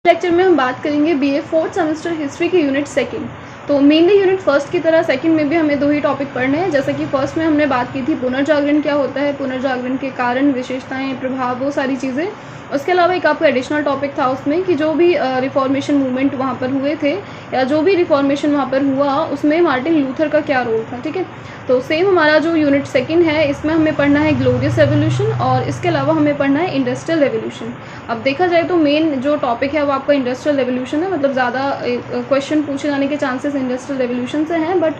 Lecture में हम बात करेंगे बीए फोर्थ सेमेस्टर हिस्ट्री के यूनिट सेकंड। तो मेनली यूनिट फर्स्ट की तरह सेकंड में भी हमें दो ही टॉपिक पढ़ने हैं। जैसा कि फर्स्ट में हमने बात की थी पुनर्जागरण क्या होता है, पुनर्जागरण के कारण, विशेषताएं, प्रभाव, वो सारी चीज़ें। उसके अलावा एक आपका एडिशनल टॉपिक था उसमें कि जो भी रिफॉर्मेशन मूवमेंट वहाँ पर हुए थे या जो भी रिफॉर्मेशन वहाँ पर हुआ उसमें मार्टिन लूथर का क्या रोल था। ठीक है, तो सेम हमारा जो यूनिट सेकंड है इसमें हमें पढ़ना है ग्लोरियस रेवोल्यूशन और इसके अलावा हमें पढ़ना है इंडस्ट्रियल रेवोल्यूशन। अब देखा जाए तो मेन जो टॉपिक है वो आपका इंडस्ट्रियल रेवोल्यूशन है, मतलब ज़्यादा क्वेश्चन पूछे जाने के चांसेस इंडस्ट्रियल रेवोल्यूशन से हैं। बट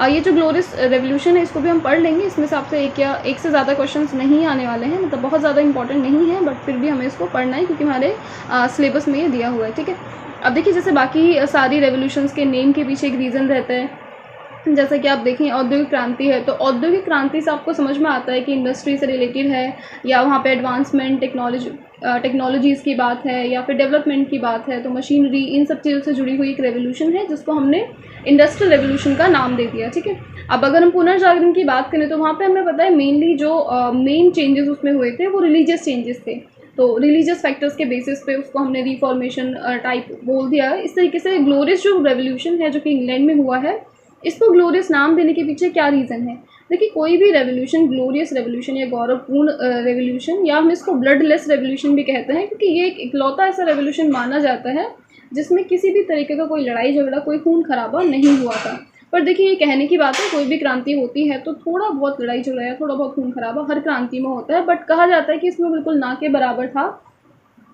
ये जो ग्लोरियस रेवोल्यूशन है इसको भी हम पढ़ लेंगे, इसमें से आपसे एक से ज़्यादा क्वेश्चन नहीं आने वाले हैं, मतलब बहुत ज़्यादा इंपॉर्टेंट नहीं है, बट फिर भी हमें इसको पढ़ना है क्योंकि हमारे सिलेबस में ये दिया हुआ है। ठीक है, अब देखिए जैसे बाकी सारी रेवोल्यूशंस के नेम के पीछे एक रीज़न रहता है। जैसा कि आप देखें औद्योगिक क्रांति है तो औद्योगिक क्रांति से आपको समझ में आता है कि इंडस्ट्री से रिलेटेड है या वहाँ पे एडवांसमेंट टेक्नोलॉजीज़ की बात है या फिर डेवलपमेंट की बात है, तो मशीनरी, इन सब चीज़ों से जुड़ी हुई एक रेवोल्यूशन है जिसको हमने इंडस्ट्रियल रेवोल्यूशन का नाम दे दिया। ठीक है, अब अगर हम पुनर्जागरण की बात करें तो वहाँ पे हमें पता है मेनली जो मेन चेंजेस उसमें हुए थे वो रिलीजियस चेंजेस थे। तो रिलीजियस फैक्टर्स के बेसिस पे उसको हमने रिफॉर्मेशन टाइप बोल दिया है। इस तरीके से ग्लोरियस जो रेवोल्यूशन है जो कि इंग्लैंड में हुआ है, इसको ग्लोरियस नाम देने के पीछे क्या रीज़न है। देखिए कोई भी रेवोल्यूशन, ग्लोरियस रेवोल्यूशन या गौरवपूर्ण रेवोल्यूशन, या हम इसको ब्लडलेस रेवोल्यूशन भी कहते हैं क्योंकि ये एक इकलौता ऐसा रेवोल्यूशन माना जाता है जिसमें किसी भी तरीके का कोई लड़ाई झगड़ा, कोई खून खराबा नहीं हुआ था। पर देखिए ये कहने की बात है, कोई भी क्रांति होती है तो थोड़ा बहुत लड़ाई झगड़ा या थोड़ा बहुत खून खराबा हर क्रांति में होता है, बट कहा जाता है कि इसमें बिल्कुल ना के बराबर था,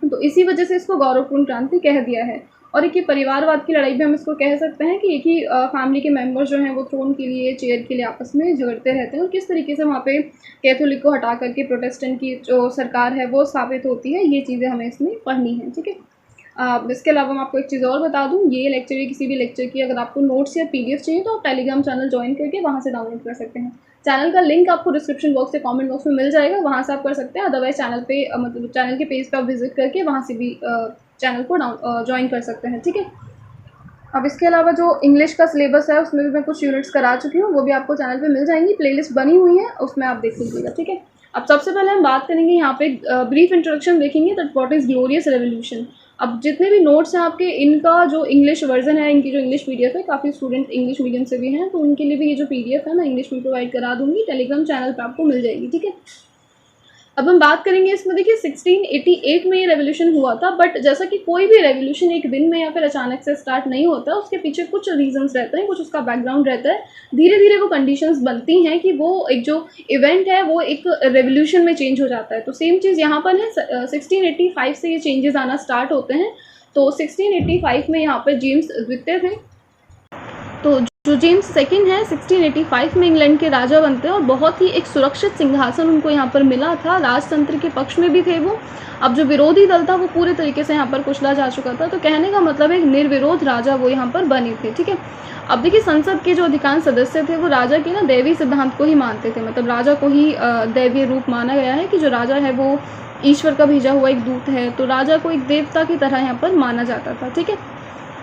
तो इसी वजह से इसको गौरवपूर्ण क्रांति कह दिया है। और एक ये परिवारवाद की लड़ाई भी हम इसको कह सकते हैं कि एक ही फैमिली के मेंबर्स जो हैं वो थ्रोन के लिए, चेयर के लिए आपस में झगड़ते रहते हैं और किस तरीके से वहाँ पे कैथोलिक को हटा करके प्रोटेस्टेंट की जो सरकार है वो स्थापित होती है, ये चीज़ें हमें इसमें पढ़नी है। ठीक है, इसके अलावा मैं आपको एक चीज़ और बता दूं, ये लेक्चर या किसी भी लेक्चर की अगर आपको नोट्स या पीडीएफ चाहिए तो आप टेलीग्राम चैनल ज्वाइन करके वहाँ से डाउनलोड कर सकते हैं। चैनल का लिंक आपको डिस्क्रिप्शन बॉक्स या कमेंट बॉक्स में मिल जाएगा, वहाँ से आप कर सकते हैं। अदरवाइज चैनल पे मतलब चैनल के पेज पे आप विजिट करके वहाँ से भी चैनल को ज्वाइन कर सकते हैं। ठीक है, अब इसके अलावा जो इंग्लिश का सिलेबस है उसमें भी मैं कुछ यूनिट्स करा चुकी हूँ, वो भी आपको चैनल पे मिल जाएंगी, प्लेलिस्ट बनी हुई है उसमें आप देख लीजिएगा। ठीक है, अब सबसे पहले हम बात करेंगे यहाँ पे ब्रीफ इंट्रोडक्शन देखेंगे that what is glorious revolution. अब जितने भी नोट्स हैं आपके, इनका जो इंग्लिश वर्जन है, इनकी जो इंग्लिश पीडीएफ है, काफ़ी स्टूडेंट इंग्लिश मीडियम से भी हैं तो उनके लिए भी ये जो पीडीएफ है मैं इंग्लिश में प्रोवाइड करा दूँगी, टेलीग्राम चैनल पर आपको मिल जाएगी। ठीक है, अब हम बात करेंगे इसमें। देखिए 1688 में ये रेवोल्यूशन हुआ था, बट जैसा कि कोई भी रेवोल्यूशन एक दिन में या फिर अचानक से स्टार्ट नहीं होता, उसके पीछे कुछ रीजंस रहते हैं, कुछ उसका बैकग्राउंड रहता है। धीरे धीरे वो कंडीशंस बनती हैं कि वो एक जो इवेंट है वो एक रेवोल्यूशन में चेंज हो जाता है। तो सेम चीज़ यहाँ पर है, 1685 से ये चेंजेस आना स्टार्ट होते हैं। तो 1685 में यहाँ पर जेम्स द्वितीय थे, तो जो जेम्स सेकंड है 1685 में इंग्लैंड के राजा बनते हैं और बहुत ही एक सुरक्षित सिंहासन उनको यहाँ पर मिला था, राजतंत्र के पक्ष में भी थे वो। अब जो विरोधी दल था वो पूरे तरीके से यहाँ पर कुचला जा चुका था, तो कहने का मतलब एक निर्विरोध राजा वो यहाँ पर बने थे। ठीक है, अब देखिए संसद के जो अधिकांश सदस्य थे वो राजा के ना दैवीय सिद्धांत को ही मानते थे, मतलब राजा को ही दैवीय रूप माना गया है कि जो राजा है वो ईश्वर का भेजा हुआ एक दूत है, तो राजा को एक देवता की तरह यहाँ पर माना जाता था। ठीक है,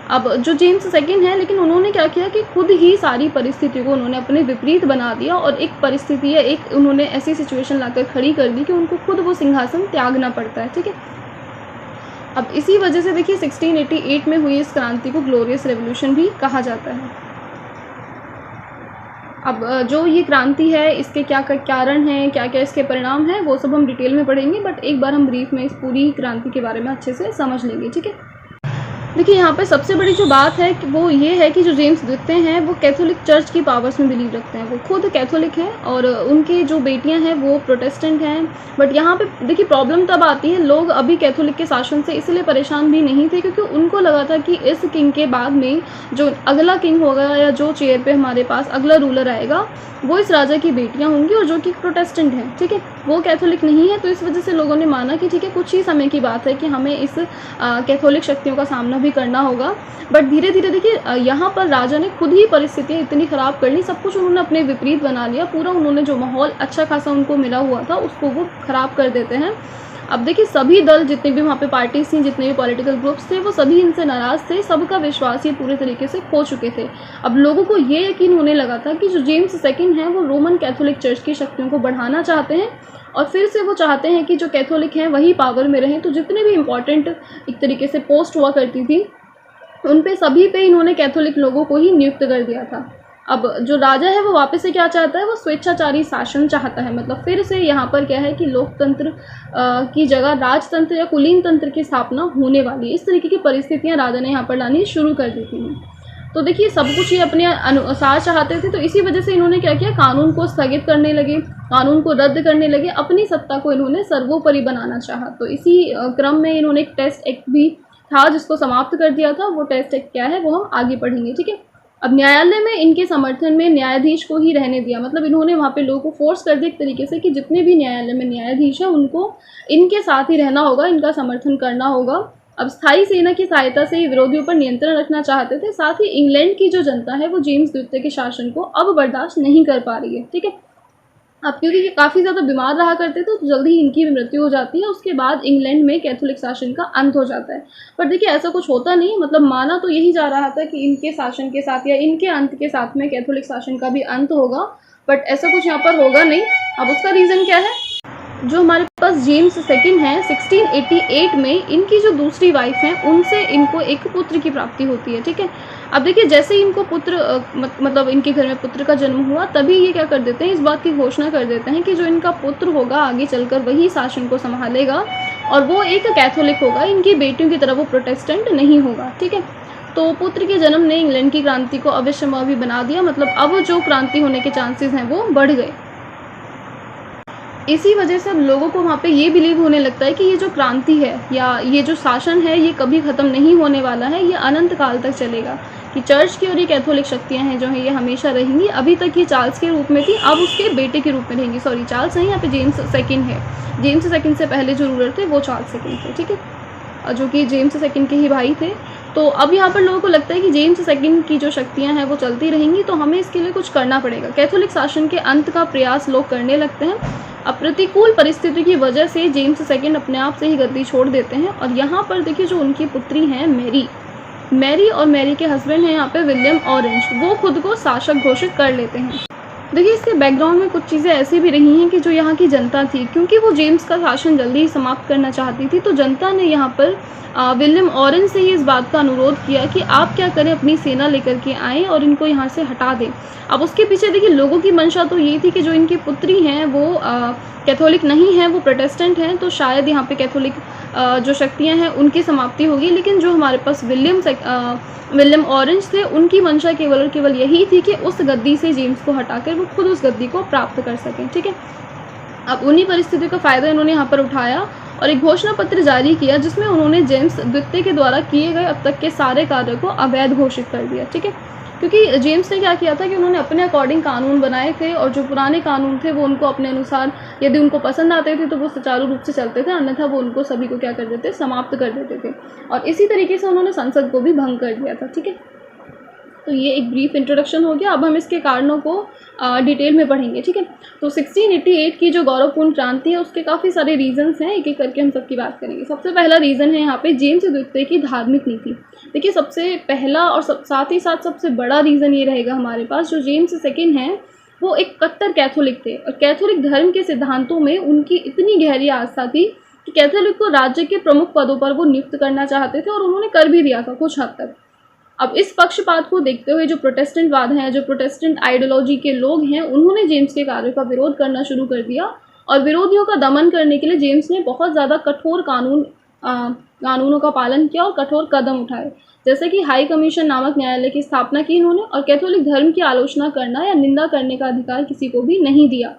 अब जो जेम्स सेकंड है, लेकिन उन्होंने क्या किया कि खुद ही सारी परिस्थितियों को उन्होंने अपने विपरीत बना दिया और एक परिस्थिति या एक उन्होंने ऐसी सिचुएशन लाकर खड़ी कर दी कि उनको खुद वो सिंहासन त्यागना पड़ता है। ठीक है, अब इसी वजह से देखिए 1688 में हुई इस क्रांति को ग्लोरियस रेवोल्यूशन भी कहा जाता है। अब जो ये क्रांति है इसके क्या कारण हैं, क्या क्या इसके परिणाम हैं, वो सब हम डिटेल में पढ़ेंगे, बट एक बार हम ब्रीफ में इस पूरी क्रांति के बारे में अच्छे से समझ लेंगे। ठीक है, देखिए यहाँ पे सबसे बड़ी जो बात है कि वो ये है कि जो जेम्स द्वितीय हैं वो कैथोलिक चर्च की पावर्स में बिलीव रखते हैं, वो खुद कैथोलिक हैं और उनकी जो बेटियां हैं वो प्रोटेस्टेंट हैं। बट यहाँ पे देखिए प्रॉब्लम तब आती है, लोग अभी कैथोलिक के शासन से इसलिए परेशान भी नहीं थे क्योंकि उनको लगा था कि इस किंग के बाद में जो अगला किंग होगा या जो चेयर पे हमारे पास अगला रूलर आएगा वो इस राजा की बेटियाँ होंगी और जो कि प्रोटेस्टेंट हैं। ठीक है, वो कैथोलिक नहीं है, तो इस वजह से लोगों ने माना कि ठीक है कुछ ही समय की बात है कि हमें इस कैथोलिक शक्तियों का सामना भी करना होगा। बट धीरे धीरे देखिए यहाँ पर राजा ने खुद ही परिस्थितियाँ इतनी ख़राब कर ली, सब कुछ उन्होंने अपने विपरीत बना लिया, पूरा उन्होंने जो माहौल अच्छा खासा उनको मिला हुआ था उसको वो ख़राब कर देते हैं। अब देखिए सभी दल जितने भी वहाँ पे पार्टीज थी, जितने भी पॉलिटिकल ग्रुप्स थे, वो सभी इनसे नाराज़ थे, सबका विश्वास ये पूरे तरीके से खो चुके थे। अब लोगों को ये यकीन होने लगा था कि जो जेम्स सेकंड हैं वो रोमन कैथोलिक चर्च की शक्तियों को बढ़ाना चाहते हैं और फिर से वो चाहते हैं कि जो कैथोलिक हैं वही पावर में रहें। तो जितने भी इम्पॉर्टेंट एक तरीके से पोस्ट हुआ करती थी उन पे सभी पे इन्होंने कैथोलिक लोगों को ही नियुक्त कर दिया था। अब जो राजा है वो वापस से क्या चाहता है, वो स्वेच्छाचारी शासन चाहता है। मतलब फिर से यहाँ पर क्या है कि लोकतंत्र की जगह राजतंत्र या कुलीन तंत्र की स्थापना होने वाली है। इस तरीके की परिस्थितियाँ राजा ने यहाँ पर लानी शुरू कर दी थी। तो देखिए सब कुछ ये अपने अनुसार चाहते थे, तो इसी वजह से इन्होंने क्या किया, कानून को स्थगित करने लगे, कानून को रद्द करने लगे, अपनी सत्ता को इन्होंने सर्वोपरि बनाना चाहा। तो इसी क्रम में इन्होंने एक टेस्ट एक्ट भी था जिसको समाप्त कर दिया था। वो टेस्ट एक्ट क्या है वो हम आगे पढ़ेंगे, ठीक है। अब न्यायालय में इनके समर्थन में न्यायाधीश को ही रहने दिया। मतलब इन्होंने वहाँ पे लोगों को फोर्स कर दिया एक तरीके से कि जितने भी न्यायालय में न्यायाधीश हैं उनको इनके साथ ही रहना होगा, इनका समर्थन करना होगा। अब स्थायी सेना की सहायता से विरोधियों पर नियंत्रण रखना चाहते थे। साथ ही इंग्लैंड की जो जनता है वो जेम्स द्वितीय के शासन को अब बर्दाश्त नहीं कर पा रही है, ठीक है। अब क्योंकि ये काफ़ी ज़्यादा बीमार रहा करते थे तो जल्दी ही इनकी भी मृत्यु हो जाती है। उसके बाद इंग्लैंड में कैथोलिक शासन का अंत हो जाता है। पर देखिए ऐसा कुछ होता नहीं, मतलब माना तो यही जा रहा था कि इनके शासन के साथ या इनके अंत के साथ में कैथोलिक शासन का भी अंत होगा, बट ऐसा कुछ यहाँ पर होगा नहीं। अब उसका रीज़न क्या है, जो हमारे पास जेम्स सेकंड हैं 1688 में इनकी जो दूसरी वाइफ हैं उनसे इनको एक पुत्र की प्राप्ति होती है, ठीक है। अब देखिए जैसे ही इनको पुत्र मतलब इनके घर में पुत्र का जन्म हुआ तभी ये क्या कर देते हैं, इस बात की घोषणा कर देते हैं कि जो इनका पुत्र होगा आगे चलकर वही शासन को संभालेगा और वो एक कैथोलिक होगा, इनकी बेटियों की तरह वो प्रोटेस्टेंट नहीं होगा, ठीक है। तो पुत्र के जन्म ने इंग्लैंड की क्रांति को अविस्मरणीय बना दिया। मतलब अब जो क्रांति होने के चांसेस हैं वो बढ़ गए। इसी वजह से अब लोगों को वहाँ पे ये बिलीव होने लगता है कि ये जो क्रांति है या ये जो शासन है ये कभी ख़त्म नहीं होने वाला है, ये अनंत काल तक चलेगा। कि चर्च की और ये कैथोलिक शक्तियाँ हैं जो हैं ये हमेशा रहेंगी। अभी तक ये चार्ल्स के रूप में थी, अब उसके बेटे के रूप में रहेंगी। सॉरी चार्ल्स नहीं, यहाँ पे जेम्स सेकंड है। जेम्स सेकंड से पहले जो रूलर थे वो चार्ल्स सेकंड थे, ठीक है, जो कि जेम्स सेकंड के ही भाई थे। तो अब यहाँ पर लोगों को लगता है कि जेम्स सेकंड की जो शक्तियाँ हैं वो चलती रहेंगी, तो हमें इसके लिए कुछ करना पड़ेगा। कैथोलिक शासन के अंत का प्रयास लोग करने लगते हैं। अब प्रतिकूल परिस्थिति की वजह से जेम्स सेकंड अपने आप से ही गद्दी छोड़ देते हैं। और यहाँ पर देखिए जो उनकी पुत्री हैं मैरी और मैरी के हस्बैंड हैं यहाँ पे विलियम ऑरेंज, वो खुद को शासक घोषित कर लेते हैं। देखिए इसके बैकग्राउंड में कुछ चीज़ें ऐसी भी रही हैं कि जो यहाँ की जनता थी, क्योंकि वो जेम्स का शासन जल्दी ही समाप्त करना चाहती थी, तो जनता ने यहाँ पर विलियम ऑरेंज से ही इस बात का अनुरोध किया कि आप क्या करें, अपनी सेना लेकर के आएँ और इनको यहाँ से हटा दें। अब उसके पीछे देखिए लोगों की मंशा तो ये थी कि जो इनकी पुत्री हैं वो कैथोलिक नहीं हैं, वो प्रोटेस्टेंट हैं, तो शायद यहाँ पे कैथोलिक जो शक्तियाँ हैं उनकी समाप्ति होगी। लेकिन जो हमारे पास विलियम ऑरेंज थे उनकी मंशा केवल और केवल यही थी कि उस गद्दी से जेम्स को हटाकर वो खुद उस गद्दी को प्राप्त कर सकें, ठीक है। अब उन्हीं परिस्थितियों का फ़ायदा इन्होंने यहाँ पर उठाया और एक घोषणा पत्र जारी किया जिसमें उन्होंने जेम्स द्वितीय के द्वारा किए गए अब तक के सारे कार्यों को अवैध घोषित कर दिया, ठीक है। क्योंकि जेम्स ने क्या किया था कि उन्होंने अपने अकॉर्डिंग कानून बनाए थे और जो पुराने कानून थे वो उनको अपने अनुसार यदि उनको पसंद आते थे तो वो सुचारू रूप से चलते थे, अन्यथा वो उनको सभी को क्या कर देते, समाप्त कर देते थे। और इसी तरीके से उन्होंने संसद को भी भंग कर दिया था, ठीक है। तो ये एक ब्रीफ इंट्रोडक्शन हो गया। अब हम इसके कारणों को डिटेल में पढ़ेंगे, ठीक है। तो 1688 की जो गौरवपूर्ण क्रांति है उसके काफ़ी सारे रीजंस हैं, एक एक करके हम सबकी बात करेंगे। सबसे पहला रीज़न है यहाँ पे जेम्स द्वितीय की धार्मिक नीति। देखिए सबसे पहला और साथ ही साथ सबसे बड़ा रीज़न ये रहेगा हमारे पास, जो जेम्स सेकंड हैं वो एक कट्टर कैथोलिक थे और कैथोलिक धर्म के सिद्धांतों में उनकी इतनी गहरी आस्था थी कि कैथोलिक को राज्य के प्रमुख पदों पर वो नियुक्त करना चाहते थे और उन्होंने कर भी दिया था कुछ हद तक। अब इस पक्षपात को देखते हुए जो प्रोटेस्टेंट वाद हैं, जो प्रोटेस्टेंट आइडियोलॉजी के लोग हैं, उन्होंने जेम्स के कार्यों का विरोध करना शुरू कर दिया और विरोधियों का दमन करने के लिए जेम्स ने बहुत ज़्यादा कठोर कानूनों का पालन किया और कठोर कदम उठाए, जैसे कि हाई कमीशन नामक न्यायालय की स्थापना की इन्होंने और कैथोलिक धर्म की आलोचना करना या निंदा करने का अधिकार किसी को भी नहीं दिया।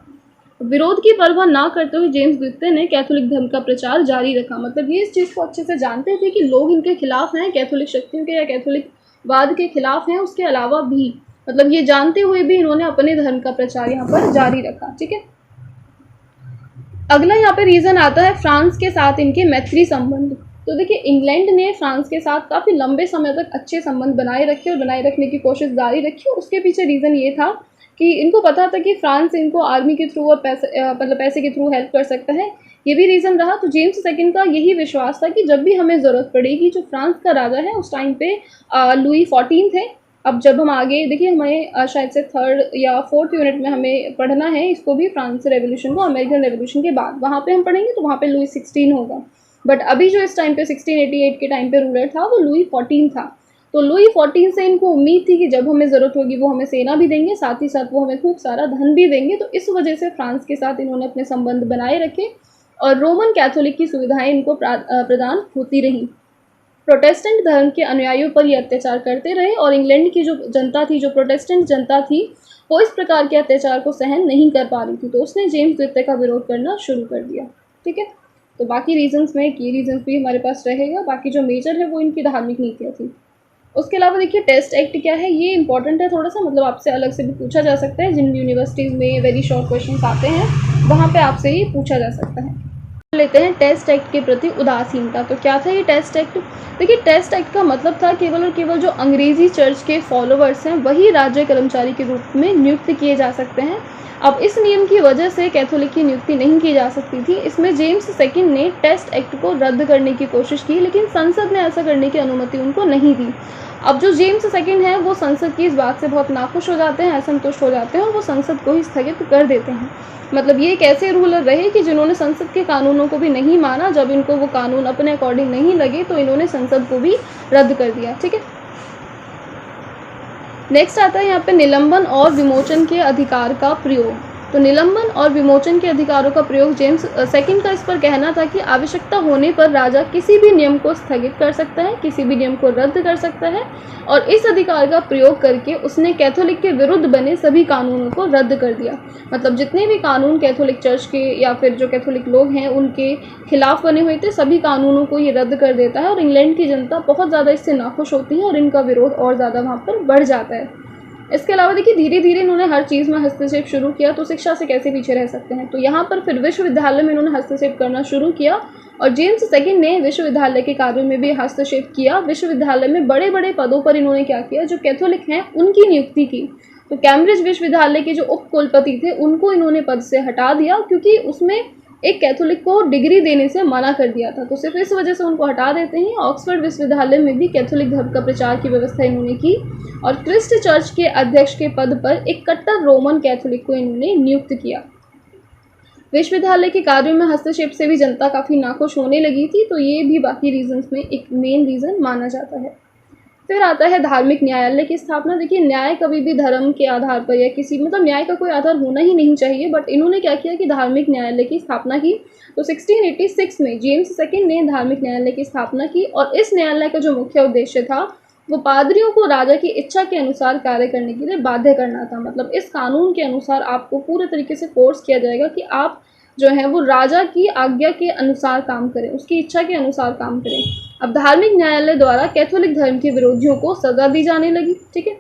विरोध की परवाह ना करते हुए जेम्स द्वितीय ने कैथोलिक धर्म का प्रचार जारी रखा। मतलब ये इस चीज़ को अच्छे से जानते थे कि लोग इनके खिलाफ हैं, कैथोलिक शक्तियों के या कैथोलिक वाद के खिलाफ हैं, उसके अलावा भी मतलब ये जानते हुए भी इन्होंने अपने धर्म का प्रचार यहाँ पर जारी रखा, ठीक है। अगला यहाँ पे रीज़न आता है फ्रांस के साथ इनके मैत्री संबंध। तो देखिए इंग्लैंड ने फ्रांस के साथ काफ़ी लंबे समय तक अच्छे संबंध बनाए रखे और बनाए रखने की कोशिश जारी रखी। उसके पीछे रीज़न ये था कि इनको पता था कि फ्रांस इनको आर्मी के थ्रू और पैसे के थ्रू हेल्प कर सकता है। ये भी रीज़न रहा। तो जेम्स सेकंड का यही विश्वास था कि जब भी हमें ज़रूरत पड़ेगी, जो फ्रांस का राजा है उस टाइम पे लुई 14 थे। अब जब हम आगे देखिए, हमें शायद से 3rd या 4th यूनिट में हमें पढ़ना है इसको भी, फ्रांस रेवोल्यूशन को, अमेरिकन रेवोल्यूशन के बाद वहाँ पे हम पढ़ेंगे, तो वहाँ पे लुई 16 होगा। बट अभी जो इस टाइम पे 1688 के टाइम पे रूलर था वो लुई 14 था। तो लुई 14 से इनको उम्मीद थी कि जब हमें ज़रूरत होगी वो हमें सेना भी देंगे, साथ ही साथ वो हमें खूब सारा धन भी देंगे। तो इस वजह से फ्रांस के साथ इन्होंने अपने संबंध बनाए रखे और रोमन कैथोलिक की सुविधाएं इनको प्रदान होती रहीं। प्रोटेस्टेंट धर्म के अनुयायियों पर ये अत्याचार करते रहे और इंग्लैंड की जो जनता थी, जो प्रोटेस्टेंट जनता थी, वो इस प्रकार के अत्याचार को सहन नहीं कर पा रही थी। तो उसने जेम्स द्वितीय का विरोध करना शुरू कर दिया। ठीक है, तो बाकी रीजंस में ये रीजंस भी हमारे पास रहेगा। बाकी जो मेजर है वो इनकी धार्मिक नीतियाँ थी। उसके अलावा देखिए टेस्ट एक्ट क्या है, ये इंपॉर्टेंट है थोड़ा सा, मतलब आपसे अलग से भी पूछा जा सकता है। जिन यूनिवर्सिटीज़ में वेरी शॉर्ट क्वेश्चन आते हैं वहाँ पे आपसे ये पूछा जा सकता है। लेते हैं टेस्ट एक्ट के प्रति उदासीनता। तो क्या था ये टेस्ट एक्ट? देखिए, टेस्ट एक्ट का मतलब था केवल और केवल जो अंग्रेजी चर्च के फॉलोवर्स हैं वही राज्य कर्मचारी के रूप में नियुक्त किए जा सकते हैं। अब इस नियम की वजह से कैथोलिक की नियुक्ति नहीं की जा सकती थी। इसमें जेम्स सेकंड ने टेस्ट एक्ट को रद्द करने की कोशिश की, लेकिन संसद ने ऐसा करने की अनुमति उनको नहीं दी। अब जो जेम्स सेकंड है वो संसद की इस बात से बहुत नाखुश हो जाते हैं, असंतुष्ट हो जाते हैं और वो संसद को ही स्थगित कर देते हैं। मतलब ये एक ऐसे रूलर रहे कि जिन्होंने संसद के कानूनों को भी नहीं माना। जब इनको वो कानून अपने अकॉर्डिंग नहीं लगे तो इन्होंने संसद को भी रद्द कर दिया। ठीक है, नेक्स्ट आता है यहाँ पे निलंबन और विमोचन के अधिकार का प्रयोग। तो निलंबन और विमोचन के अधिकारों का प्रयोग जेम्स सेकंड का इस पर कहना था कि आवश्यकता होने पर राजा किसी भी नियम को स्थगित कर सकता है, किसी भी नियम को रद्द कर सकता है और इस अधिकार का प्रयोग करके उसने कैथोलिक के विरुद्ध बने सभी कानूनों को रद्द कर दिया। मतलब जितने भी कानून कैथोलिक चर्च के या फिर जो कैथोलिक लोग हैं उनके खिलाफ बने हुए थे, सभी कानूनों को ये रद्द कर देता है और इंग्लैंड की जनता बहुत ज़्यादा इससे नाखुश होती है और इनका विरोध और ज़्यादा वहाँ पर बढ़ जाता है। इसके अलावा देखिए, धीरे धीरे इन्होंने हर चीज़ में हस्तक्षेप शुरू किया। तो शिक्षा से कैसे पीछे रह सकते हैं, तो यहाँ पर फिर विश्वविद्यालय में इन्होंने हस्तक्षेप करना शुरू किया और जेम्स सेकंड ने विश्वविद्यालय के कार्यों में भी हस्तक्षेप किया। विश्वविद्यालय में बड़े बड़े पदों पर इन्होंने क्या किया, जो कैथोलिक हैं उनकी नियुक्ति की। तो कैम्ब्रिज विश्वविद्यालय के जो उप कुलपति थे उनको इन्होंने पद से हटा दिया, क्योंकि उसमें एक कैथोलिक को डिग्री देने से मना कर दिया था। तो सिर्फ इस वजह से उनको हटा देते हैं। ऑक्सफोर्ड विश्वविद्यालय में भी कैथोलिक धर्म का प्रचार की व्यवस्था इन्होंने की और क्रिस्ट चर्च के अध्यक्ष के पद पर एक कट्टर रोमन कैथोलिक को इन्होंने नियुक्त किया। विश्वविद्यालय के कार्यों में हस्तक्षेप से भी जनता काफ़ी नाखुश होने लगी थी। तो ये भी बाकी रीजंस में एक मेन रीज़न माना जाता है। फिर आता है धार्मिक न्यायालय की स्थापना। देखिए, न्याय कभी भी धर्म के आधार पर या किसी मतलब न्याय का कोई आधार होना ही नहीं चाहिए, बट इन्होंने क्या किया कि धार्मिक न्यायालय की स्थापना की। तो 1686 में जेम्स सेकंड ने धार्मिक न्यायालय की स्थापना की और इस न्यायालय का जो मुख्य उद्देश्य था वो पादरियों को राजा की इच्छा के अनुसार कार्य करने के लिए बाध्य करना था। मतलब इस कानून के अनुसार आपको पूरे तरीके से फोर्स किया जाएगा कि आप जो है वो राजा की आज्ञा के अनुसार काम करें, उसकी इच्छा के अनुसार काम करें। अब धार्मिक न्यायालय द्वारा कैथोलिक धर्म के विरोधियों को सजा दी जाने लगी। ठीक है,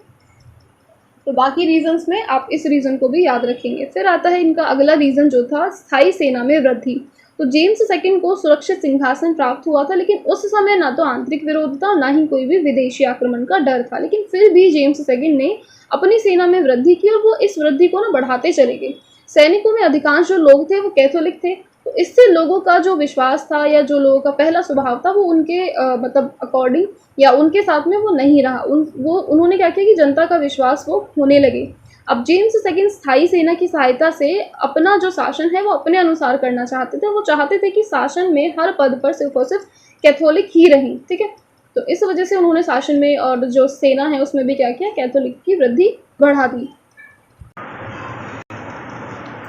तो बाकी रीजंस में आप इस रीजन को भी याद रखेंगे। फिर आता है इनका अगला रीजन जो था स्थायी सेना में वृद्धि। तो जेम्स सेकंड को सुरक्षित सिंहासन प्राप्त हुआ था, लेकिन उस समय ना तो आंतरिक विरोध था ना ही कोई भी विदेशी आक्रमण का डर था। लेकिन फिर भी जेम्स सेकंड ने अपनी सेना में वृद्धि की और वो इस वृद्धि को ना बढ़ाते चले गए। सैनिकों में अधिकांश जो लोग थे वो कैथोलिक थे। तो इससे लोगों का जो विश्वास था या जो लोगों का पहला स्वभाव था वो उनके मतलब अकॉर्डिंग या उनके साथ में वो नहीं रहा। उन्होंने क्या किया कि जनता का विश्वास वो होने लगे। अब जेम्स सेकंड स्थायी सेना की सहायता से अपना जो शासन है वो अपने अनुसार करना चाहते थे। वो चाहते थे कि शासन में हर पद पर सिर्फ और सिर्फ कैथोलिक ही रहें। ठीक है, तो इस वजह से उन्होंने शासन में और जो सेना है उसमें भी क्या किया, कैथोलिक की वृद्धि बढ़ा दी।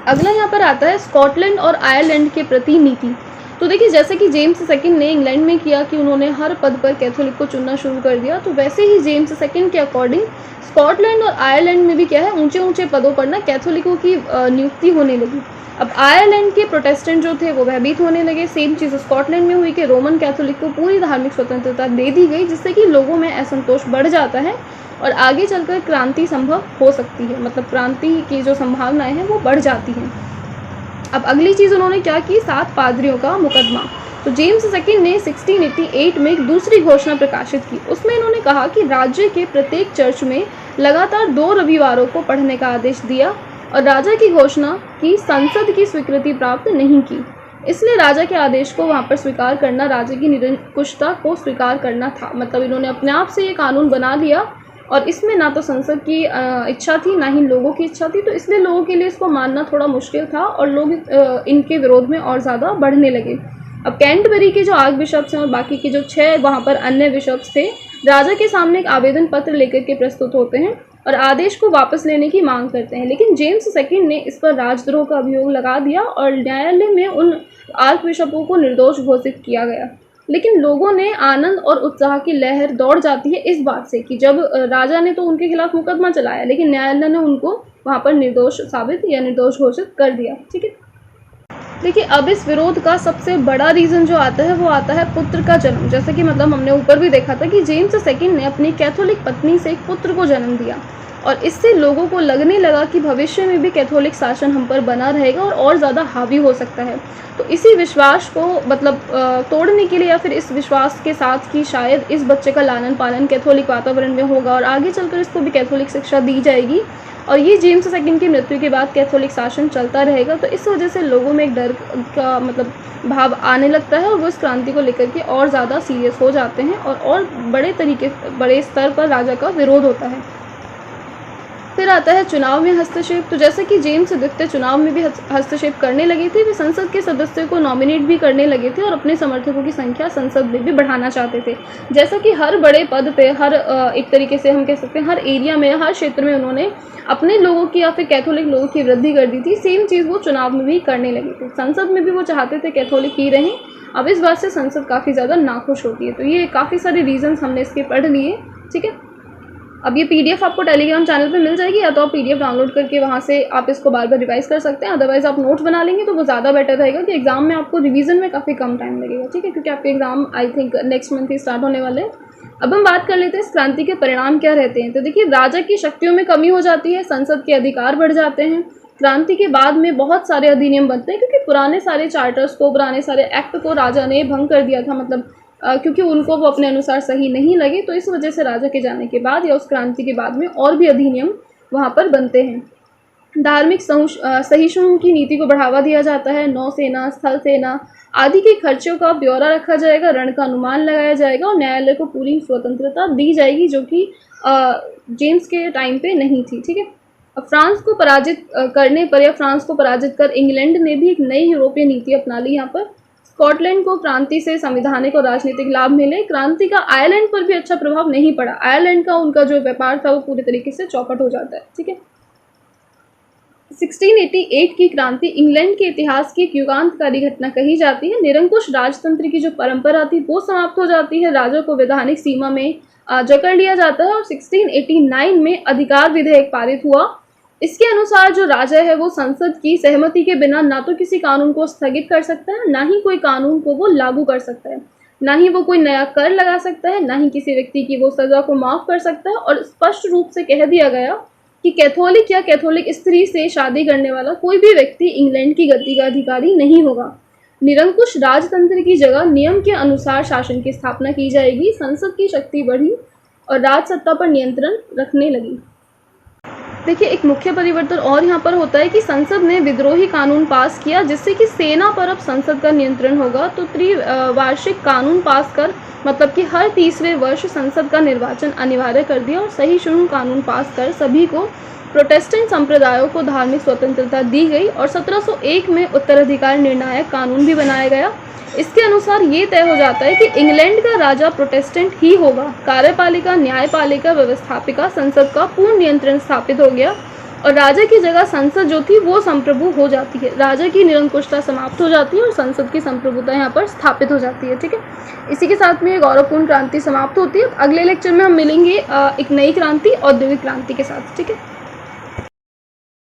अगला यहाँ पर आता है स्कॉटलैंड और आयरलैंड के प्रति नीति। तो देखिए, जैसे कि जेम्स सेकंड ने इंग्लैंड में किया कि उन्होंने हर पद पर कैथोलिक को चुनना शुरू कर दिया, तो वैसे ही जेम्स सेकंड के अकॉर्डिंग स्कॉटलैंड और आयरलैंड में भी क्या है, ऊंचे ऊंचे पदों पर ना कैथोलिकों की नियुक्ति होने लगी। अब आयरलैंड के प्रोटेस्टेंट जो थे वो भयभीत होने लगे। सेम चीज़ स्कॉटलैंड में हुई कि रोमन कैथोलिक को पूरी धार्मिक स्वतंत्रता दे दी गई, जिससे कि लोगों में असंतोष बढ़ जाता है और आगे चलकर क्रांति संभव हो सकती है। मतलब क्रांति की जो संभावनाएं हैं वो बढ़ जाती हैं। अब अगली चीज़ उन्होंने क्या की, 7 पादरियों का मुकदमा। तो जेम्स सेकंड ने 1688 में एक दूसरी घोषणा प्रकाशित की। उसमें इन्होंने कहा कि राज्य के प्रत्येक चर्च में लगातार 2 रविवारों को पढ़ने का आदेश दिया और राजा की घोषणा की संसद की स्वीकृति प्राप्त नहीं की। इसलिए राजा के आदेश को वहाँ पर स्वीकार करना राजा की निरंकुशता को स्वीकार करना था। मतलब इन्होंने अपने आप से ये कानून बना लिया और इसमें ना तो संसद की इच्छा थी, ना ही लोगों की इच्छा थी, तो इसलिए लोगों के लिए इसको मानना थोड़ा मुश्किल था और लोग इनके विरोध में और ज़्यादा बढ़ने लगे। अब कैंटबरी के जो आर्क बिशप्स हैं और बाकी के जो 6 वहाँ पर अन्य बिशप्स थे, राजा के सामने एक आवेदन पत्र लेकर के प्रस्तुत होते हैं और आदेश को वापस लेने की मांग करते हैं, लेकिन जेम्स सेकंड ने इस पर राजद्रोह का अभियोग लगा दिया और न्यायालय में उन आर्क बिशपों को निर्दोष घोषित किया गया। लेकिन लोगों ने आनंद और उत्साह की लहर दौड़ जाती है इस बात से कि जब राजा ने तो उनके खिलाफ मुकदमा चलाया, लेकिन न्यायालय ने उनको वहाँ पर निर्दोष साबित या निर्दोष घोषित कर दिया। ठीक है, देखिए अब इस विरोध का सबसे बड़ा रीज़न जो आता है वो आता है पुत्र का जन्म। जैसे कि मतलब हमने ऊपर भी देखा था कि जेम्स सेकंड ने अपनी कैथोलिक पत्नी से एक पुत्र को जन्म दिया और इससे लोगों को लगने लगा कि भविष्य में भी कैथोलिक शासन हम पर बना रहेगा और ज़्यादा हावी हो सकता है। तो इसी विश्वास को मतलब तोड़ने के लिए या फिर इस विश्वास के साथ कि शायद इस बच्चे का लालन पालन कैथोलिक वातावरण में होगा और आगे चलकर इसको भी कैथोलिक शिक्षा दी जाएगी और ये जेम्स सेकंड की मृत्यु के बाद कैथोलिक शासन चलता रहेगा, तो इस वजह से लोगों में एक डर का मतलब भाव आने लगता है और वो इस क्रांति को लेकर के और ज़्यादा सीरियस हो जाते हैं और बड़े स्तर पर राजा का विरोध होता है। फिर आता है चुनाव में हस्तक्षेप। तो जैसे कि जेम्स द्वितीय चुनाव में भी हस्तक्षेप करने लगे थे, वे संसद के सदस्यों को नॉमिनेट भी करने लगे थे और अपने समर्थकों की संख्या संसद में भी बढ़ाना चाहते थे। जैसा कि हर बड़े पद पे हर एक तरीके से हम कह सकते हैं हर एरिया में हर क्षेत्र में उन्होंने अपने लोगों की या फिर कैथोलिक लोगों की वृद्धि कर दी थी, सेम चीज़ वो चुनाव में भी करने लगे थे। संसद में भी वो चाहते थे कैथोलिक ही रहें। अब इस बात से संसद काफ़ी ज़्यादा नाखुश होती है। तो ये काफ़ी सारे रीजंस हमने इसके पढ़ लिए। ठीक है, अब ये पीडीएफ आपको टेलीग्राम चैनल पे मिल जाएगी, या तो आप पीडीएफ डाउनलोड करके वहाँ से आप इसको बार बार रिवाइज कर सकते हैं। अदरवाइज आप नोट्स बना लेंगे तो वो ज़्यादा बेटर रहेगा कि एग्जाम में आपको रिवीजन में काफ़ी कम टाइम लगेगा। ठीक है, क्योंकि आपके exam I think next month he start होने वाले हैं। अब हम बात कर लेते हैं इस क्रांति के परिणाम क्या रहते हैं। तो देखिए, राजा की शक्तियों में कमी हो जाती है, संसद के अधिकार बढ़ जाते हैं। क्रांति के बाद में बहुत सारे अधिनियम बनते हैं क्योंकि पुराने सारे चार्टर्स को, पुराने सारे एक्ट को राजा ने भंग कर दिया था, मतलब क्योंकि उनको वो अपने अनुसार सही नहीं लगे। तो इस वजह से राजा के जाने के बाद या उस क्रांति के बाद में और भी अधिनियम वहाँ पर बनते हैं। धार्मिक सहिष्णु की नीति को बढ़ावा दिया जाता है। नौसेना, स्थल सेना आदि के खर्चों का ब्यौरा रखा जाएगा, रण का अनुमान लगाया जाएगा और न्यायालय को पूरी स्वतंत्रता दी जाएगी, जो कि जेम्स के टाइम पे नहीं थी। ठीक है, अब फ्रांस को पराजित करने पर या फ्रांस को पराजित कर इंग्लैंड ने भी एक नई यूरोपीय नीति अपना ली। यहाँ पर स्कॉटलैंड को क्रांति से संवैधानिक और राजनीतिक लाभ मिले। क्रांति का आयरलैंड पर भी अच्छा प्रभाव नहीं पड़ा। आयरलैंड का उनका जो व्यापार था वो पूरी तरीके से चौपट हो जाता है। ठीक है, 1688 की क्रांति इंग्लैंड के इतिहास की एक युगांतकारी घटना कही जाती है। निरंकुश राजतंत्र की जो परंपरा थी वो समाप्त हो जाती है। राजा को वैधानिक सीमा में जकड़ लिया जाता है और 1689 में अधिकार विधेयक पारित हुआ। इसके अनुसार जो राजा है वो संसद की सहमति के बिना ना तो किसी कानून को स्थगित कर सकता है, ना ही कोई कानून को वो लागू कर सकता है, ना ही वो कोई नया कर लगा सकता है, ना ही किसी व्यक्ति की वो सज़ा को माफ़ कर सकता है। और स्पष्ट रूप से कह दिया गया कि कैथोलिक या कैथोलिक स्त्री से शादी करने वाला कोई भी व्यक्ति इंग्लैंड की गद्दी का अधिकारी नहीं होगा। निरंकुश राजतंत्र की जगह नियम के अनुसार शासन की स्थापना की जाएगी। संसद की शक्ति बढ़ी और राजसत्ता पर नियंत्रण रखने लगी। देखिए, एक मुख्य परिवर्तन और यहाँ पर होता है कि संसद ने विद्रोही कानून पास किया, जिससे कि सेना पर अब संसद का नियंत्रण होगा। तो त्रिवार्षिक कानून पास कर मतलब कि हर तीसरे वर्ष संसद का निर्वाचन अनिवार्य कर दिया और सहिष्णु कानून पास कर सभी को प्रोटेस्टेंट संप्रदायों को धार्मिक स्वतंत्रता दी गई और 1701 में उत्तराधिकार निर्णायक कानून भी बनाया गया। इसके अनुसार ये तय हो जाता है कि इंग्लैंड का राजा प्रोटेस्टेंट ही होगा। कार्यपालिका, न्यायपालिका, व्यवस्थापिका, संसद का पूर्ण नियंत्रण स्थापित हो गया और राजा की जगह संसद जो थी वो संप्रभु हो जाती है। राजा की निरंकुशता समाप्त हो जाती है और संसद की संप्रभुता यहाँ पर स्थापित हो जाती है। ठीक है, इसी के साथ में गौरवपूर्ण क्रांति समाप्त होती है। अगले लेक्चर में हम मिलेंगे एक नई क्रांति, औद्योगिक क्रांति के साथ। ठीक है।